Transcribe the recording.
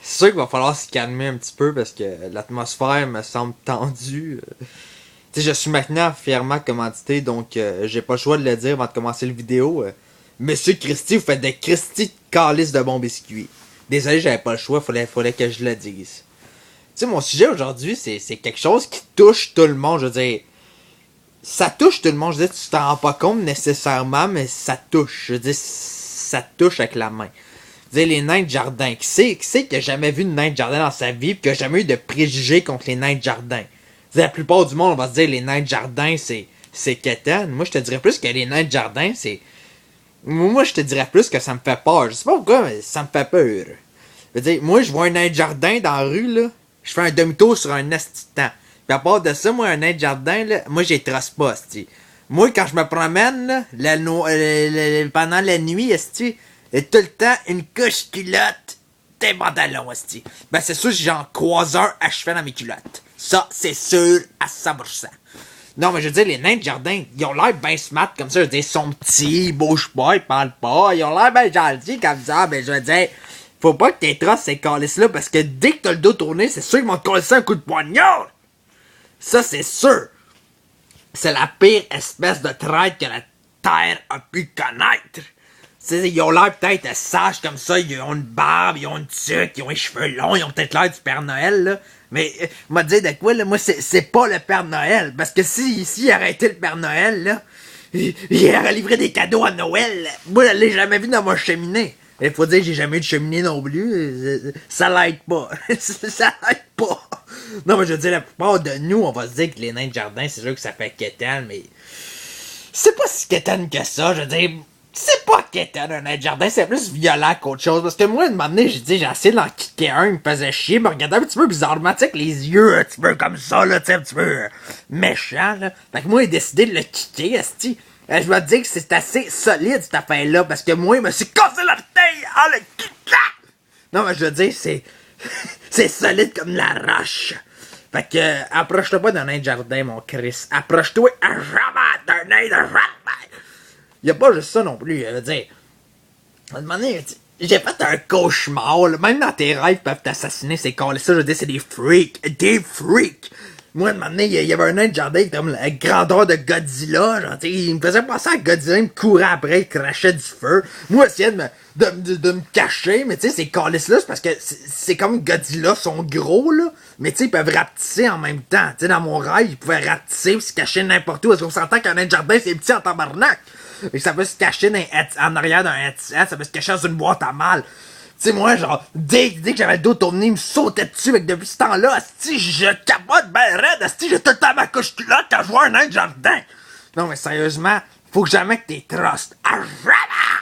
C'est sûr qu'il va falloir se calmer un petit peu parce que l'atmosphère me semble tendue. Tu sais, je suis maintenant fièrement commandité, donc j'ai pas le choix de le dire avant de commencer la vidéo. Monsieur Christy, vous faites des Christy de calice de bons biscuits. Désolé, j'avais pas le choix, fallait que je le dise. Tu sais, mon sujet aujourd'hui, c'est quelque chose qui touche tout le monde, je veux dire. Ça touche tout le monde, je veux dire, tu t'en rends pas compte nécessairement, mais ça touche. Je veux dire, ça touche avec la main. Je veux dire, les nains de jardin. Qui c'est qui a jamais vu de nains de jardin dans sa vie, pis qui a jamais eu de préjugés contre les nains de jardin? La plupart du monde, on va se dire, les nains de jardin, c'est quétaine. Moi, je te dirais plus que les nains de jardin, c'est... Moi, je te dirais plus que ça me fait peur. Je sais pas pourquoi, mais ça me fait peur. Je veux dire, moi, je vois un nain de jardin dans la rue, là. Je fais un demi-tour sur un esti de temps. Puis à part de ça, moi, un nain de jardin, là, moi, j'ai trosse pas, esti. Moi, quand je me promène, là, pendant la nuit, esti, et tout le temps, une couche culotte, des pantalons, esti. Ben, c'est sûr, j'ai un croiseur à cheval dans mes culottes. Ça, c'est sûr à 100%. Non, mais je veux dire, les nains de jardin, ils ont l'air ben smart comme ça. Je veux dire, ils sont petits, ils bougent pas, ils parlent pas. Ils ont l'air ben gentils comme ça. Mais je veux dire, faut pas que t'es trosses ces calices-là parce que dès que t'as le dos tourné, c'est sûr qu'ils vont te coller un coup de poignard. Ça, c'est sûr. C'est la pire espèce de traître que la Terre a pu connaître. T'sais, ils ont l'air peut-être sages comme ça, ils ont une barbe, ils ont une tuque, ils ont les cheveux longs, ils ont peut-être l'air du Père Noël, là. Mais, m'a dit de quoi, là, moi, c'est pas le Père Noël. Parce que si il arrêtait le Père Noël, là, il aurait livré des cadeaux à Noël. Moi, je l'ai jamais vu dans ma cheminée. Il faut dire que j'ai jamais eu de cheminée non plus. Ça l'aide pas. Ça l'aide pas. Non, mais je veux dire, la plupart de nous, on va se dire que les nains de jardin, c'est sûr que ça fait quétaine, mais... C'est pas si quétaine que ça, je veux dire... C'est pas quétaine un nain de jardin, c'est plus violent qu'autre chose. Parce que moi, une moment donné, j'ai essayé d'en kicker un, il me faisait chier, il me regardait un petit peu bizarrement, tu sais, avec les yeux un petit peu comme ça, là, tu sais, un petit peu méchant, là. Fait que moi, j'ai décidé de le kicker, esti. Je dois te dire que c'est assez solide, cette affaire-là, parce que moi, il me suis cassé l'orteil en le kickant! Non, mais je veux dire, c'est... c'est solide comme la roche. Fait que, approche-toi pas d'un nain de jardin, mon Chris. Approche-toi à jamais d'un nain de jardin. Y'a pas juste ça non plus, je veux dire. À un moment donné, j'ai fait un cauchemar, là. Même dans tes rêves, ils peuvent t'assassiner, ces cons-là. Ça, je veux dire, c'est des freaks. Des freaks! Moi, à un moment donné, il y avait un nain de jardin comme la grandeur de Godzilla, genre, il me faisait penser à Godzilla, il me courait après, il crachait du feu. Moi, j'essayais de me cacher, mais tu sais, ces calices-là, c'est parce que c'est comme Godzilla, sont gros, là, mais tu sais, ils peuvent rapetisser en même temps. Tu sais, dans mon rêve, ils pouvaient rapetisser ou se cacher n'importe où, parce qu'on s'entend qu'un nain de jardin, c'est petit en tabarnak. Et ça peut se cacher en arrière d'un headset, ça peut se cacher dans une boîte à mal. Tu sais, moi, genre, dès que j'avais le dos tourné, il me sautait dessus, avec depuis ce temps-là, asti, je capote ben raide, asti, j'ai tout le temps ma couche culotte quand je vois un nain de jardin. Non, mais sérieusement, faut jamais que t'es trust. À jamais!